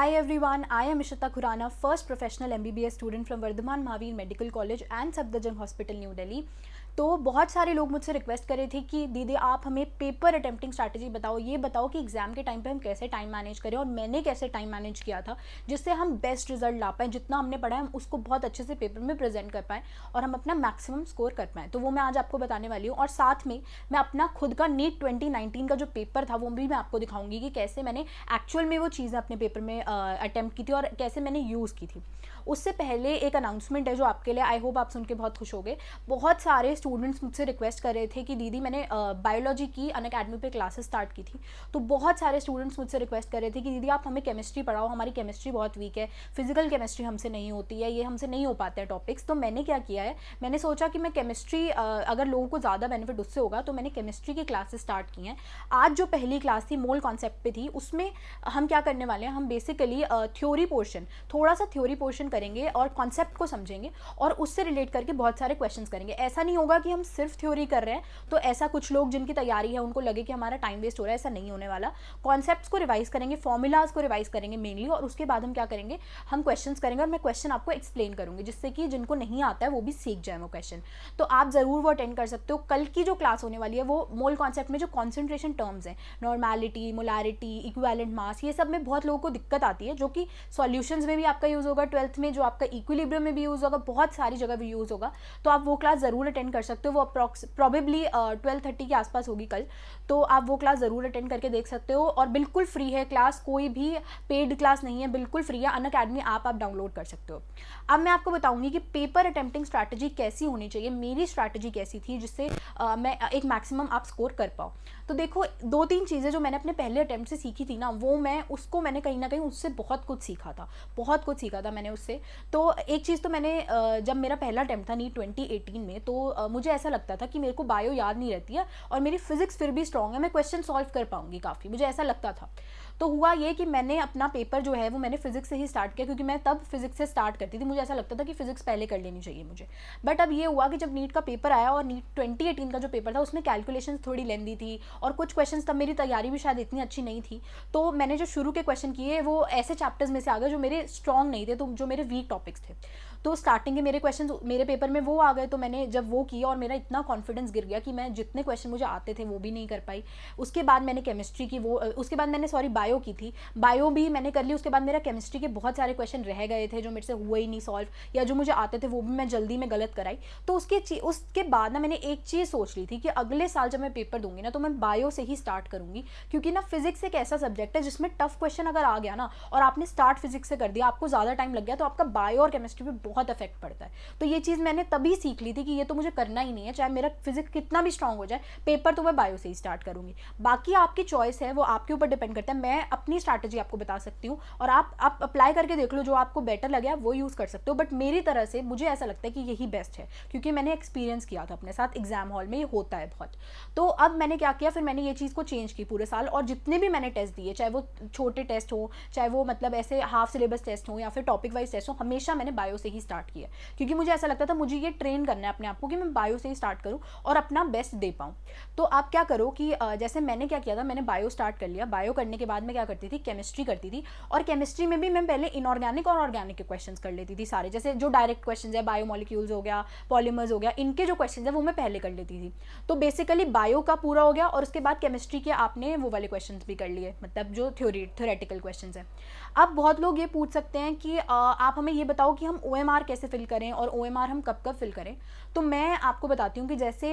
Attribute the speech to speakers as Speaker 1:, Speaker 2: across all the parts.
Speaker 1: Hi everyone, I am Ishita Khurana, first professional MBBS student from Vardhaman Mahavir Medical College and Safdarjung Hospital, New Delhi। तो बहुत सारे लोग मुझसे request कर रहे थे कि दीदी आप हमें पेपर अटेम्प्टिंग स्ट्रैटेजी बताओ, ये बताओ कि एग्जाम के टाइम पे हम कैसे टाइम मैनेज करें और मैंने कैसे टाइम मैनेज किया था जिससे हम बेस्ट रिजल्ट ला पाएँ, जितना हमने पढ़ा है हम उसको बहुत अच्छे से पेपर में प्रेजेंट कर पाएँ और हम अपना मैक्सिमम स्कोर कर पाएँ। तो वो मैं आज आपको बताने वाली हूँ और साथ में मैं अपना खुद का नीट 2019 का जो पेपर था वो भी मैं आपको दिखाऊंगी कि कैसे मैंने एक्चुअल में वो चीज़ें अपने पेपर में अटेम्प्ट की थी और कैसे मैंने यूज़ की थी। उससे पहले एक अनाउंसमेंट है जो आपके लिए आई होप आप सुन के बहुत खुश हो गए। बहुत सारे स्टूडेंट्स मुझसे रिक्वेस्ट कर रहे थे कि दीदी मैंने बायोलॉजी की अनअकैडमी पे क्लासेस स्टार्ट की थी, तो बहुत सारे स्टूडेंट्स मुझसे रिक्वेस्ट कर रहे थे कि दीदी आप हमें केमिस्ट्री पढ़ाओ, हमारी केमिस्ट्री बहुत वीक है, फिजिकल केमिस्ट्री हमसे नहीं होती है, ये हमसे नहीं हो पाते हैं टॉपिक्स। तो मैंने क्या किया है, मैंने सोचा कि मैं केमिस्ट्री अगर लोगों को ज़्यादा बेनिफिट उससे होगा तो मैंने केमिस्ट्री की क्लासेस स्टार्ट की हैं। आज जो पहली क्लास थी मोल कॉन्सेप्ट पे थी, उसमें हम क्या करने वाले हैं, हम बेसिकली थ्योरी पोर्शन, थोड़ा सा थ्योरी पोर्शन करेंगे और कॉन्सेप्ट को समझेंगे और उससे रिलेट करके बहुत सारे क्वेश्चंस करेंगे। ऐसा नहीं होगा कि हम सिर्फ थ्योरी कर रहे हैं तो ऐसा कुछ लोग जिनकी तैयारी है उनको लगे कि हमारा टाइम वेस्ट हो रहा है, ऐसा नहीं होने वाला। कॉन्सेप्ट्स को रिवाइज करेंगे, फॉर्मूलाज को रिवाइज करेंगे मेनली, और उसके बाद हम क्या करेंगे, हम क्वेश्चंस करेंगे और मैं क्वेश्चन आपको एक्सप्लेन करूंगी जिससे कि जिनको नहीं आता है वो भी सीख जाए वो क्वेश्चन। तो आप ज़रूर वो अटेंड कर सकते हो। कल की जो क्लास होने वाली है वो मोल कॉन्सेप्ट में जो कॉन्सेंट्रेशन टर्म्स हैं, नॉर्मेलिटी, मोलारिटी, इक्विवेलेंट मास, ये सब में बहुत लोगों को दिक्कत आती है, जो कि सॉल्यूशंस में भी आपका यूज़ होगा, 12th में जो आपका इक्विलिब्रियम में भी यूज़ होगा, बहुत सारी जगह भी यूज़ होगा। तो आप वो क्लास ज़रूर अटेंड कर सकते हो। वो प्रॉबेबली 12:30 के आसपास होगी कल, तो आप वो क्लास ज़रूर अटेंड करके देख सकते हो और बिल्कुल फ्री है क्लास, कोई भी पेड क्लास नहीं है, बिल्कुल फ्री है। अनअकैडमी आप डाउनलोड कर सकते हो। अब मैं आपको बताऊंगी कि पेपर अटेम्प्टिंग स्ट्रैटेजी कैसी होनी चाहिए, मेरी स्ट्रैटेजी कैसी थी जिससे मैं एक मैक्सिमम आप स्कोर कर पाओ। तो देखो, 2-3 चीज़ें जो मैंने अपने पहले अटेम्प्ट से सीखी थी ना, वो मैंने कहीं ना कहीं उससे बहुत कुछ सीखा था, बहुत कुछ सीखा था मैंने उससे। तो एक चीज़ तो मैंने जब मेरा पहला अटेम्प्ट था नीट 2018 में, तो मुझे ऐसा लगता था कि मेरे को बायो याद नहीं रहती है और मेरी फिजिक्स फिर भी स्ट्रॉन्ग है, मैं क्वेश्चन सॉल्व कर पाऊंगी काफ़ी, मुझे ऐसा लगता था। तो हुआ ये कि मैंने अपना पेपर जो है वो मैंने फिजिक्स से ही स्टार्ट किया, क्योंकि मैं तब फिजिक्स से स्टार्ट करती थी, मुझे ऐसा लगता था कि फिजिक्स पहले कर लेनी चाहिए मुझे। बट अब ये हुआ कि जब नीट का पेपर आया और नीट 2018 का जो पेपर था उसमें कैलकुलेशन थोड़ी लेंदी थी और कुछ क्वेश्चन, तब मेरी तैयारी भी शायद इतनी अच्छी नहीं थी, तो मैंने जो शुरू के क्वेश्चन किए वो ऐसे चैप्टर्स में से आ गए जो मेरे स्ट्रॉन्ग नहीं थे, तो जो मेरे वीक टॉपिक्स थे। तो स्टार्टिंग के मेरे क्वेश्चन मेरे पेपर में वो आ गए, तो मैंने जब वो किया और मेरा इतना कॉन्फिडेंस गिर गया कि मैं जितने क्वेश्चन मुझे आते थे वो भी नहीं कर पाई। उसके बाद मैंने केमिस्ट्री की उसके बाद मैंने बायो की थी, बायो भी मैंने कर ली। उसके बाद मेरा केमिस्ट्री के बहुत सारे क्वेश्चन रह गए थे जो मेरे से हुए ही नहीं सॉल्व, या जो मुझे आते थे वो भी मैं जल्दी में गलत कराई। तो उसके बाद ना मैंने एक चीज़ सोच ली थी कि अगले साल जब मैं पेपर दूंगी ना तो मैं बायो से ही स्टार्ट करूंगी, क्योंकि ना फिजिक्स एक ऐसा सब्जेक्ट है जिसमें टफ क्वेश्चन अगर आ गया ना और आपने स्टार्ट फिजिक्स से कर दिया, आपको ज़्यादा टाइम लग गया, तो आपका बायो और केमिस्ट्री पे बहुत इफेक्ट पड़ता है। तो ये चीज़ मैंने तभी सीख ली थी कि ये तो मुझे करना ही नहीं है, चाहे मेरा फिजिक्स कितना भी स्ट्रांग हो जाए, पेपर तो मैं बायो से ही स्टार्ट करूंगी। बाकी आपकी चॉइस है, वो आपके ऊपर डिपेंड करता है। मैं अपनी स्ट्रैटेजी आपको बता सकती हूँ और आप अप्लाई करके देख लो, जो आपको बेटर लगे आप वो यूज़ कर सकते हो। बट मेरी तरह से मुझे ऐसा लगता है कि यही बेस्ट है, क्योंकि मैंने एक्सपीरियंस किया था अपने साथ, एग्जाम हॉल में ये होता है बहुत। तो अब मैंने क्या किया, फिर मैंने ये चीज़ को चेंज की पूरे साल, और जितने भी मैंने टेस्ट दिए, चाहे वो छोटे टेस्ट हो, चाहे वो मतलब ऐसे हाफ सिलेबस टेस्ट हो या फिर टॉपिक वाइज टेस्ट हो, हमेशा मैंने बायो से ही स्टार्ट किया, क्योंकि मुझे ऐसा लगता था मुझे ये ट्रेन करना है अपने आप को कि मैं बायो से ही स्टार्ट करूँ और अपना बेस्ट दे पाऊँ। तो आप क्या करो कि जैसे मैंने क्या किया था, मैंने बायो स्टार्ट कर लिया। बायो करने के बाद मैं क्या करती थी, केमिस्ट्री करती थी, और केमिस्ट्री में भी मैं पहले इनऑर्गेनिक और ऑर्गेनिक के क्वेश्चंस कर लेती थी सारे, जैसे जो डायरेक्ट क्वेश्चंस है, बायोमोलिक्यूल्स हो गया, पॉलीमर्स हो गया, इनके जो क्वेश्चंस है वो मैं पहले कर लेती थी। तो बेसिकली बायो का पूरा हो गया और उसके बाद केमिस्ट्री के आपने वो वाले क्वेश्चंस भी कर लिए, मतलब जो थ्योरेटिकल क्वेश्चंस हैं। अब बहुत लोग ये पूछ सकते हैं कि आप हमें ये बताओ कि हम OMR कैसे फिल करें और OMR हम कब कब फिल करें। तो मैं आपको बताती हूँ कि जैसे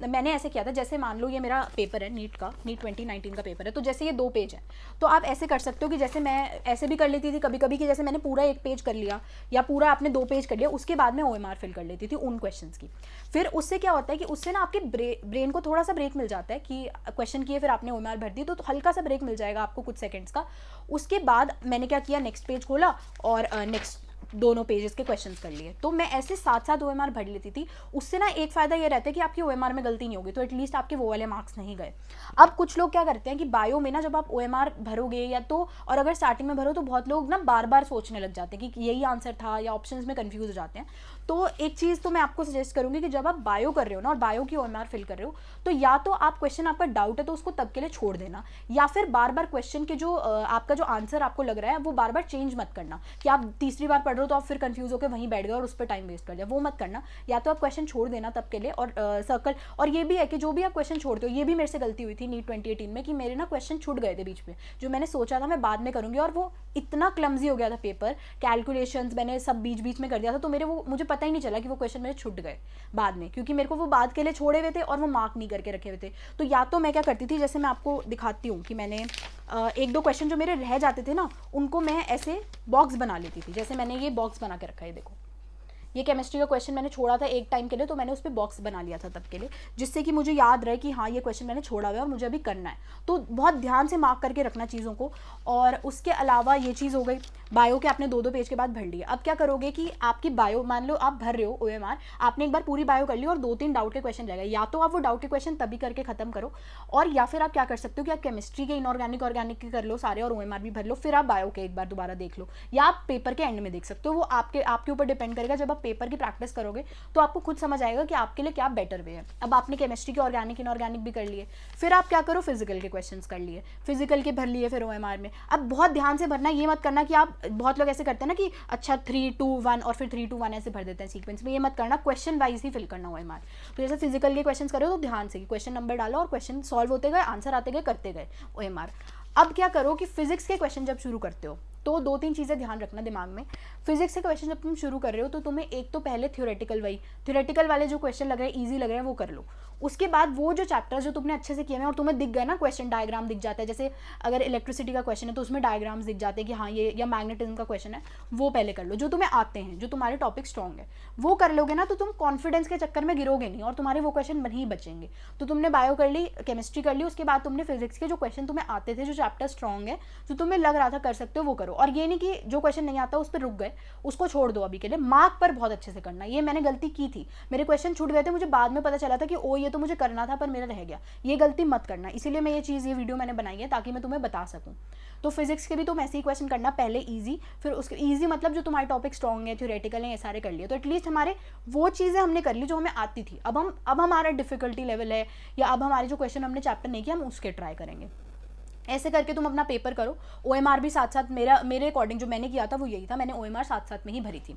Speaker 1: मैंने ऐसे किया था, जैसे मान लो ये मेरा पेपर है नीट 2019 का पेपर है, तो जैसे ये 2 पेज है, तो आप ऐसे कर सकते हो कि जैसे मैं ऐसे भी कर लेती थी कभी कभी कि जैसे मैंने पूरा 1 पेज कर लिया या पूरा आपने 2 पेज कर लिया, उसके बाद मैं OMR फिल कर लेती थी उन क्वेश्चंस की। फिर उससे क्या होता है कि उससे ना आपके ब्रेन को थोड़ा सा ब्रेक मिल जाता है कि क्वेश्चन किए फिर आपने OMR भर दी, तो हल्का सा ब्रेक मिल जाएगा आपको कुछ सेकेंड्स का। उसके बाद मैंने क्या किया, नेक्स्ट पेज खोला और नेक्स्ट दोनों पेजेस के क्वेश्चंस कर लिए। तो मैं ऐसे साथ साथ OMR भर लेती थी। उससे ना एक फ़ायदा ये रहता है कि आपकी OMR में गलती नहीं होगी, तो एटलीस्ट आपके वो वाले मार्क्स नहीं गए। अब कुछ लोग क्या करते हैं कि बायो में ना जब आप OMR भरोगे या तो, और अगर स्टार्टिंग में भरो तो बहुत लोग ना बार बार सोचने लग जाते हैं कि यही आंसर था, या ऑप्शंस में कंफ्यूज हो जाते हैं। तो एक चीज़ तो मैं आपको सजेस्ट करूँगी कि जब आप बायो कर रहे हो ना और बायो की OMR फिल कर रहे हो, तो या तो आप क्वेश्चन आपका डाउट है तो उसको तब के लिए छोड़ देना, या फिर बार बार क्वेश्चन के जो आपका जो आंसर आपको लग रहा है वो बार बार चेंज मत करना कि आप तीसरी बार पढ़ रहे हो तो आप फिर कंफ्यूज होकर वहीं बैठ गए और उस पर टाइम वेस्ट कर दिया, वो मत करना। या तो आप क्वेश्चन छोड़ देना तब के लिए, और सर्कल। और ये भी है कि जो भी आप क्वेश्चन छोड़ते हो, ये भी मेरे से गलती हुई थी नीट 2018 में कि मेरे ना क्वेश्चन छूट गए थे बीच में, जो मैंने सोचा था मैं बाद में करूँगी, और वो इतना क्लमजी हो गया था पेपर, कैलकुलेशंस मैंने सब बीच बीच में कर दिया था, तो मेरे वो मुझे पता ही नहीं चला कि वो क्वेश्चन मेरे छूट गए बाद में, क्योंकि मेरे को वो बाद के लिए छोड़े हुए थे और वो मार्क नहीं करके रखे हुए थे। तो या तो मैं क्या करती थी, जैसे मैं आपको दिखाती हूँ कि मैंने एक दो क्वेश्चन जो मेरे रह जाते थे ना, उनको मैं ऐसे बॉक्स बना लेती थी। जैसे मैंने ये बॉक्स बना के रखा है, देखो ये केमिस्ट्री का क्वेश्चन मैंने छोड़ा था एक टाइम के लिए, तो मैंने उस पर बॉक्स बना लिया था तब के लिए, जिससे कि मुझे याद रहे कि हाँ ये क्वेश्चन मैंने छोड़ा हुआ है और मुझे अभी करना है। तो बहुत ध्यान से मार्क करके रखना चीज़ों को। और उसके अलावा ये चीज़ हो गई, बायो के आपने 2-2 पेज के बाद भर लिए। अब क्या करोगे कि आपकी बायो, मान लो आप भर रहे हो OMR, आपने एक बार पूरी बायो कर ली और 2-3 डाउट के क्वेश्चन रह गए, या तो आप वो डाउट के क्वेश्चन तभी करके खत्म करो, और या फिर आप क्या कर सकते हो कि आप केमिस्ट्री के इनऑर्गेनिक ऑर्गेनिक के कर लो सारे और OMR भी भर लो, फिर आप बायो के एक बार दोबारा देख लो, या आप पेपर के एंड में देख सकते हो। वो आपके ऊपर डिपेंड करेगा। जब आप पेपर की प्रैक्टिस करोगे तो आपको खुद समझ आएगा कि आपके लिए क्या बेटर वे है। अब आपने केमिस्ट्री के ऑर्गेनिक इनऑर्गेनिक भी कर लिए, फिर आप क्या करो, फिजिकल के क्वेश्चंस कर लिए, फिजिकल के भर लिए फिर OMR में। अब बहुत ध्यान से भरना, ये मत करना कि आप, बहुत लोग ऐसे करते हैं ना कि अच्छा 3, 2, 1 और फिर 3, 2, 1 ऐसे भर देते हैं सीक्वेंस में, ये मत करना, क्वेश्चन वाइज ही फिल करना OMR। तो जैसे फिजिकल के क्वेश्चन करो तो ध्यान से क्वेश्चन नंबर डालो और क्वेश्चन सॉल्व होते गए, आंसर आते गए, करते गए OMR। अब क्या करो कि फिजिक्स के क्वेश्चन जब शुरू करते हो तो 2-3 चीज़ें ध्यान रखना दिमाग में। फिजिक्स के क्वेश्चन जब तुम शुरू कर रहे हो तो तुम्हें एक तो पहले थ्योरेटिकल वाले जो क्वेश्चन लग रहे हैं, ईजी लग रहे हैं, वो कर लो। उसके बाद वो जो चैप्टर जो तुमने अच्छे से किए हैं और तुम्हें दिख गए ना, क्वेश्चन डायग्राम दिख जाता है, जैसे अगर इलेक्ट्रिसिटी का क्वेश्चन है तो उसमें डायग्राम्स दिख जाते हैं कि हाँ ये, या मैग्नेटिज्म का क्वेश्चन है, वो पहले कर लो। जो तुम्हें आते हैं, जो तुम्हारे टॉपिक स्ट्रॉन्ग है, वो कर लोगे ना, तो तुम कॉन्फिडेंस के चक्कर में गिरोगे नहीं और तुम्हारे वो क्वेश्चन नहीं बचेंगे। तो तुमने बायो कर ली, केमिस्ट्री कर ली, उसके बाद तुमने फिजिक्स के जो क्वेश्चन तुम्हें आते थे, जो चैप्टर स्ट्रॉन्ग है, जो तुम्हें लग रहा था कर सकते हो, वो करो। और ये नहीं कि जो क्वेश्चन नहीं आता उस पर रुक गए, उसको छोड़ दो अभी के लिए। मार्क पर बहुत अच्छे से करना, ये मैंने गलती की थी, मेरे क्वेश्चन छूट गए थे, मुझे बाद में पता चला था कि ओ ये तो मुझे करना था पर मेरा रह गया। ये गलती मत करना, इसीलिए मैं ये वीडियो मैंने बनाई है ताकि मैं तुम्हें बता सकूं। तो फिजिक्स के भी तुम ऐसे ही क्वेश्चन करना, पहले ईजी, फिर उसके ईजी मतलब जो तुम्हारे टॉपिक स्ट्रॉन्ग है, थ्योरेटिकल है, ये सारे कर लिए। तो एटलीस्ट हमारे वो चीज़ें हमने कर ली जो हमें आती थी। अब हमारा डिफिकल्टी लेवल है, या अब हमारे जो क्वेश्चन हमने चैप्टर नहीं किया, हम उसके ट्राई करेंगे। ऐसे करके तुम अपना पेपर करो। OMR भी साथ साथ, मेरे अकॉर्डिंग जो मैंने किया था वो यही था, मैंने OMR साथ साथ में ही भरी थी।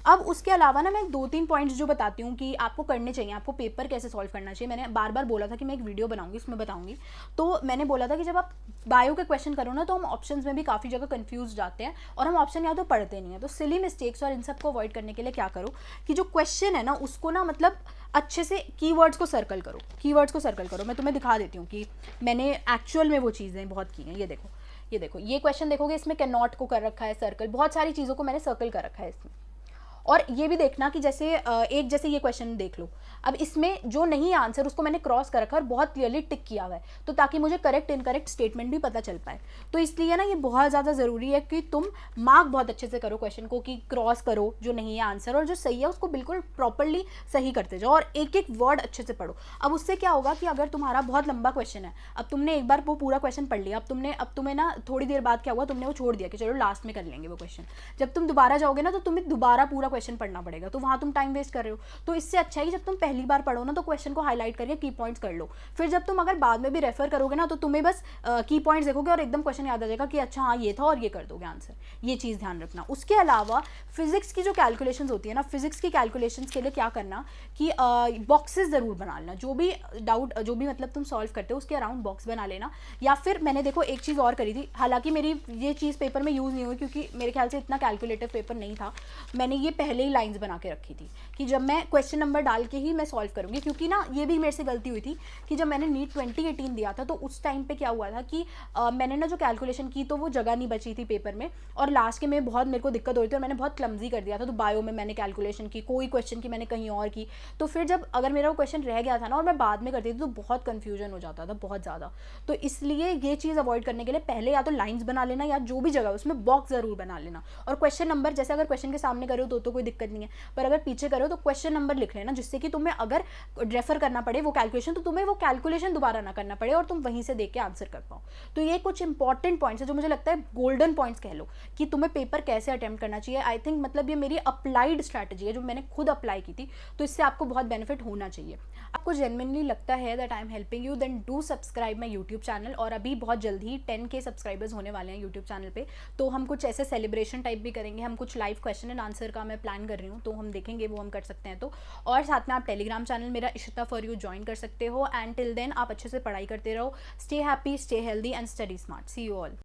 Speaker 1: अब उसके अलावा ना मैं 2-3 पॉइंट्स जो बताती हूँ कि आपको करने चाहिए, आपको पेपर कैसे सॉल्व करना चाहिए। मैंने बार बार बोला था कि मैं एक वीडियो बनाऊंगी, उसमें बताऊंगी। तो मैंने बोला था कि जब आप बायो के क्वेश्चन करो ना, तो हम ऑप्शंस में भी काफ़ी जगह कंफ्यूज जाते हैं और हम ऑप्शन या तो पढ़ते नहीं हैं। तो सिली मिस्टेक्स और इन सब को अवॉइड करने के लिए क्या करो कि जो क्वेश्चन है ना, उसको ना मतलब अच्छे से कीवर्ड्स को सर्कल करो। मैं तुम्हें दिखा देती हूँ कि मैंने एक्चुअल में वो चीज़ें बहुत की हैं। ये देखो ये क्वेश्चन देखोगे, इसमें कैन नॉट को कर रखा है सर्कल, बहुत सारी चीज़ों को मैंने सर्कल कर रखा है इसमें। और ये भी देखना कि जैसे जैसे ये क्वेश्चन देख लो, अब इसमें जो नहीं है आंसर उसको मैंने क्रॉस कर रखा है और बहुत क्लियरली टिक किया हुआ है, तो ताकि मुझे करेक्ट इनकरेक्ट स्टेटमेंट भी पता चल पाए। तो इसलिए ना ये बहुत ज़्यादा ज़रूरी है कि तुम मार्क बहुत अच्छे से करो क्वेश्चन को, कि क्रॉस करो जो नहीं है आंसर, और जो सही है उसको बिल्कुल प्रॉपरली सही करते जाओ, और एक एक वर्ड अच्छे से पढ़ो। अब उससे क्या होगा कि अगर तुम्हारा बहुत लंबा क्वेश्चन है, अब तुमने एक बार वो पूरा क्वेश्चन पढ़ लिया, अब तुम्हें ना थोड़ी देर बाद क्या हुआ, तुमने वो छोड़ दिया कि चलो लास्ट में कर लेंगे वो क्वेश्चन। जब तुम दोबारा जाओगे ना, तो तुम्हें दोबारा पूरा क्वेश्चन पढ़ना पड़ेगा, तो वहाँ तुम टाइम वेस्ट कर रहे हो। तो इससे अच्छा है जब तुम पहली बार पढ़ो ना, तो क्वेश्चन को हाईलाइट करके की पॉइंट्स कर लो। फिर जब तुम अगर बाद में भी रेफर करोगे ना, तो तुम्हें बस की पॉइंट्स देखोगे और एकदम क्वेश्चन याद आ जाएगा कि अच्छा हाँ ये था, और ये कर दोगे आंसर। ये चीज़ ध्यान रखना। उसके अलावा फिजिक्स की जो कैलकुलेशंस होती है ना, फिजिक्स की कैलकुलेशंस के लिए क्या करना कि बॉक्सेस ज़रूर बना लेना। जो भी डाउट, जो भी मतलब तुम सॉल्व करते हो उसके अराउंड बॉक्स बना लेना। या फिर मैंने देखो एक चीज़ और करी थी, हालांकि मेरी ये चीज़ पेपर में यूज़ नहीं हुई क्योंकि मेरे ख्याल से इतना कैलकुलेटिव पेपर नहीं था। मैंने ये पहले ही लाइंस बना के रखी थी कि जब मैं क्वेश्चन नंबर डाल के ही मैं सॉल्व करूँगी, क्योंकि ना ये भी मेरे से गलती हुई थी कि जब मैंने नीट 2018 दिया था तो उस टाइम पे क्या हुआ था कि मैंने ना जो कैलकुलेशन की तो वो जगह नहीं बची थी पेपर में, और लास्ट के में बहुत मेरे को दिक्कत हो रही थी और मैंने बहुत क्लमजी कर दिया था। तो बायो में मैंने कैलकुलेशन की, कोई क्वेश्चन की मैंने कहीं और की, तो फिर जब अगर मेरा वो क्वेश्चन रह गया था ना और मैं बाद में करती थी तो बहुत कन्फ्यूजन हो जाता था बहुत ज़्यादा। तो इसलिए ये चीज़ अवॉइड करने के लिए पहले या तो लाइन्स बना लेना या जो भी जगह उसमें बॉक्स ज़रूर बना लेना, और क्वेश्चन नंबर जैसे अगर क्वेश्चन के सामने करो तो कोई दिक्कत नहीं है, पर अगर पीछे करो तो क्वेश्चन नंबर लिख लेना, जिससे कि तुम्हें अगर रेफर करना पड़े वो कैलकुलेशन तो तुम्हें वो कैलकुलेशन दोबारा ना करना पड़े और तुम वहीं से देख के आंसर कर पाओ। तो ये कुछ इंपॉर्टेंट पॉइंट्स है जो मुझे लगता है गोल्डन पॉइंट्स कह लो कि तुम्हें पेपर कैसे अटेम्प्ट करना चाहिए। आई थिंक मतलब ये मेरी अप्लाइड स्ट्रैटेजी है जो मैंने खुद अप्लाई की थी, तो इससे आपको बहुत बेनिफिट होना चाहिए। आपको जेन्युइनली लगता है that I am helping you, then do subscribe my YouTube channel. और अभी बहुत जल्दी 10K सब्सक्राइबर्स होने वाले हैं यूट्यूब चैनल पे, तो हम कुछ ऐसे सेलिब्रेशन टाइप भी करेंगे, हम कुछ लाइव क्वेश्चन एंड आंसर का मैं प्लान कर रही हूँ, तो हम देखेंगे वो हम कर सकते हैं। तो और साथ में आप टेलीग्राम चैनल मेरा इशिता फॉर यू ज्वाइन कर सकते हो। एंड टिल देन आप अच्छे से पढ़ाई करते रहो, stay happy, stay healthy and study smart. See you all.